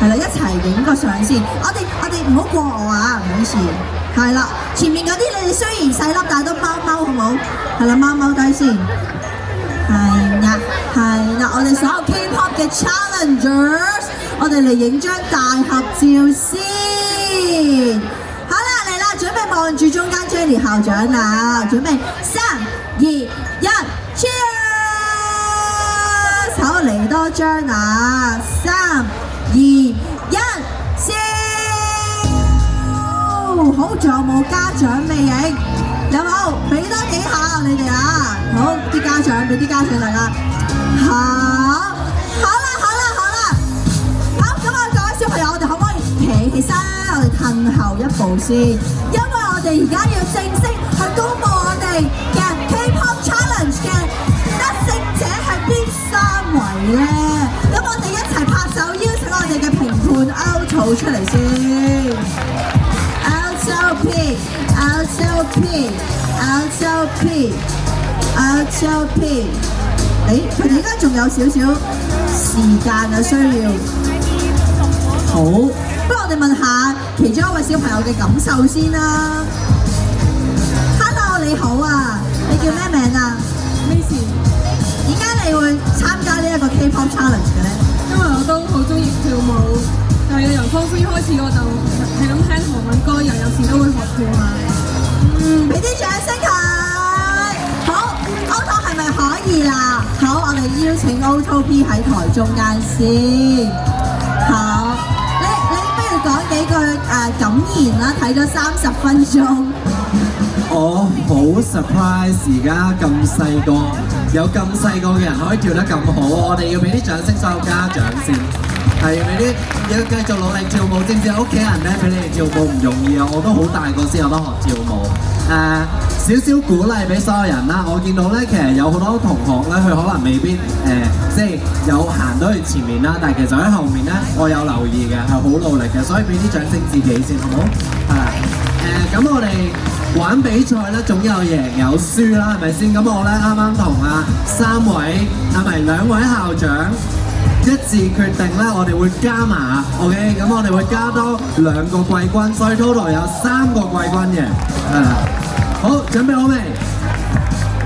係啦，一齊影個相先。我哋唔好過我啊，唔好意思。係啦，前面嗰啲你哋雖然細粒，但係都踎好唔好？係啦，踎低先。係啦，我哋所有 K-pop 嘅 challengers， 我哋嚟影張大合照先。好啦，嚟啦，準備望住中間 Jenny 校長啦，準備3、2、1 ，Cheers！ 好，嚟多張啊，3、2、1，笑！好，仲有冇家長未影？有冇？俾多幾下你哋啊！好，啲家長俾啲家長大家。好啦，咁啊，各位小朋友，我哋可唔可以企起身？我哋褪後一步先，因為我哋而家要正式去公佈我哋嘅 K-pop Challenge 嘅得勝者係邊3位咧？咁我哋一齊拍手邀請我哋嘅評判 Alto 出嚟先。Alto P，佢哋應該仲有少少時間嘅需要。好，不如我哋問下其中一位小朋友嘅感受先啦。Hello， 你好啊，你叫咩名啊 ？Macy。點解你會參加呢一個 K-pop challenge 嘅咧？因為我都好中意跳舞，但係由 Form 3開始我就係咁聽韓文歌，又有時都會學跳下。俾啲掌聲佢。好 ，Auto 係咪可以啦？好，我哋邀請 Auto P 喺台中間先。好，你不如講幾句感言啦。睇咗30分鐘。我好 surprise 而家咁細個，有咁細個嘅人可以跳得咁好，我哋要俾啲掌聲所有家長先。係要俾啲要繼續努力跳舞，知唔知屋企人咧俾你哋跳舞唔容易啊！我都好大個先有得學跳舞。少少鼓勵俾所有人啦。我見到咧，其實有好多同學咧，佢可能未必即係有行到去前面啦，但係其實喺後面咧，我有留意嘅，係好努力嘅，所以俾啲掌聲自己先，好唔好？係啦。咁我哋玩比賽咧，總有贏有輸啦，係咪先？咁我咧啱啱同3位係咪2位校長一致決定咧，我哋會加碼 ，OK？ 咁我哋會加多2個季軍，所以 total 有3個季軍嘅。好，準備好未？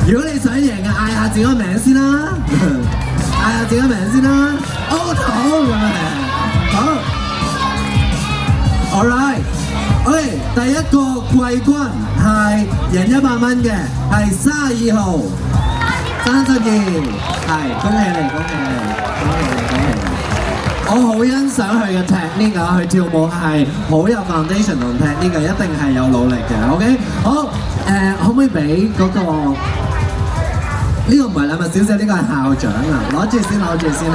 如果你想贏嘅，嗌下自己個名先啦，嗌下自己個名先啦。Auto 咁樣。好 ，All right。OK， 第一個季軍係贏100蚊嘅，係32號32，係恭喜你，恭喜你，恭喜你，恭喜你！我好欣賞佢嘅 technique 啊，佢跳舞係好有 foundation 同 technique 嘅，一定係有努力嘅。OK， 好，可唔可以俾嗰個？呢個唔係禮物小姐，呢個係校長啊！攞住先，攞住先，係，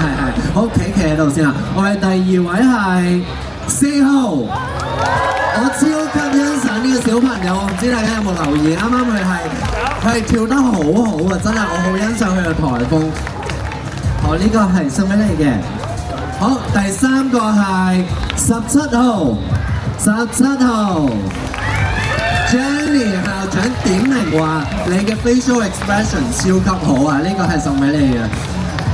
好，企喺度先啊！我哋第2位係4號。我超級欣賞呢個小朋友，我唔知大家有冇留意，啱啱佢係跳得好好啊！真係我好欣賞佢嘅台風。好，呢個係送俾你嘅。好，第3個係17號，17號 Jenny 校長點名話你嘅 facial expression 超級好啊！呢個係送俾你嘅。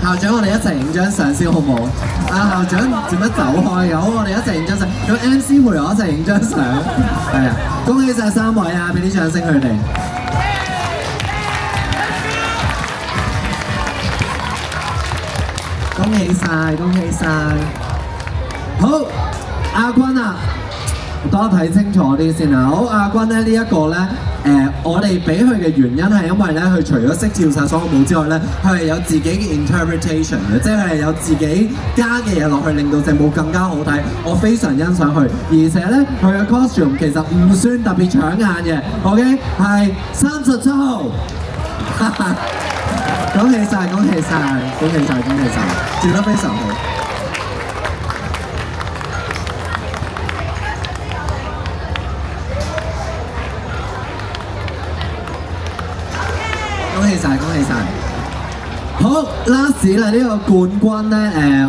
校長，我哋一齊影張相先好唔好？校長做乜走開嘅？好，我哋一齊影張相。咁 MC 陪我一齊影張相。係啊，恭喜晒3位啊！俾啲掌聲佢哋。恭喜晒，恭喜晒。好，亞軍啊，多睇清楚啲先啊。好，亞軍咧呢一個咧。我哋俾佢嘅原因係因為咧，佢除咗識跳晒所有舞之外咧，佢係有自己嘅 interpretation 嘅，即係佢係有自己加嘅嘢落去，令到隻舞更加好睇。我非常欣賞佢，而且咧佢嘅 costume 其實唔算特別搶眼嘅。OK， 係37號，恭喜晒，恭喜晒，恭喜晒，恭喜晒，跳得非常好。恭喜晒，恭喜晒！好 ，last 啦，呢個冠軍咧，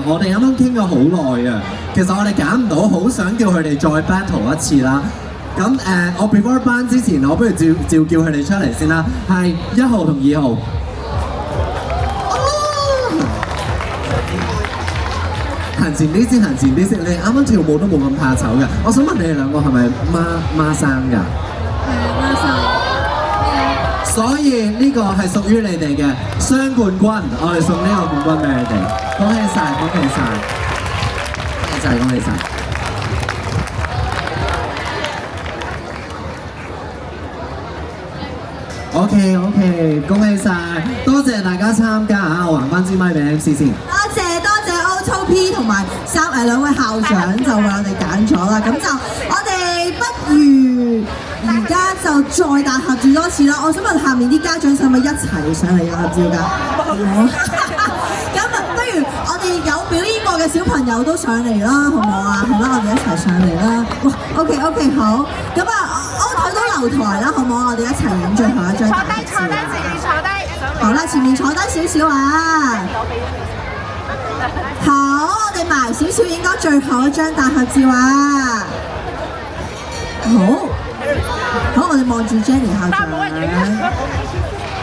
我哋啱啱傾咗好耐啊。其實我哋揀唔到，好想叫佢哋再 battle 一次啦。咁我 before 班之前，我不如召叫佢哋出嚟先啦。係1號同2號。係行前啲先，行前啲先。你啱啱跳舞都冇咁怕醜嘅。我想問你哋兩個係咪孖生㗎？孖生。所以呢個係屬於你哋嘅雙冠軍，我哋送呢個冠軍俾你哋，恭喜晒，恭喜晒，恭喜晒，恭喜晒。OK， 恭喜晒，多謝大家參加啊！我還翻支咪俾 MC 先。多謝 Auto P 同埋兩位校長就為我哋揀咗啦，咁就我哋不如而家就再大合照多次啦。我想問下面啲家長使唔使一齊上嚟合照㗎？咁不如我哋有表演過嘅小朋友都上嚟啦，好唔好啊？好啦，我哋一齊上嚟啦。哇 ，OK， 好。咁啊，Auto都留台啦，好唔好？我哋一齊影最後一張大合照。坐低。好啦，前面坐低少少啊。好，我哋埋少少影多最後一張大合照啊！好，我哋望住 Jenny 校長。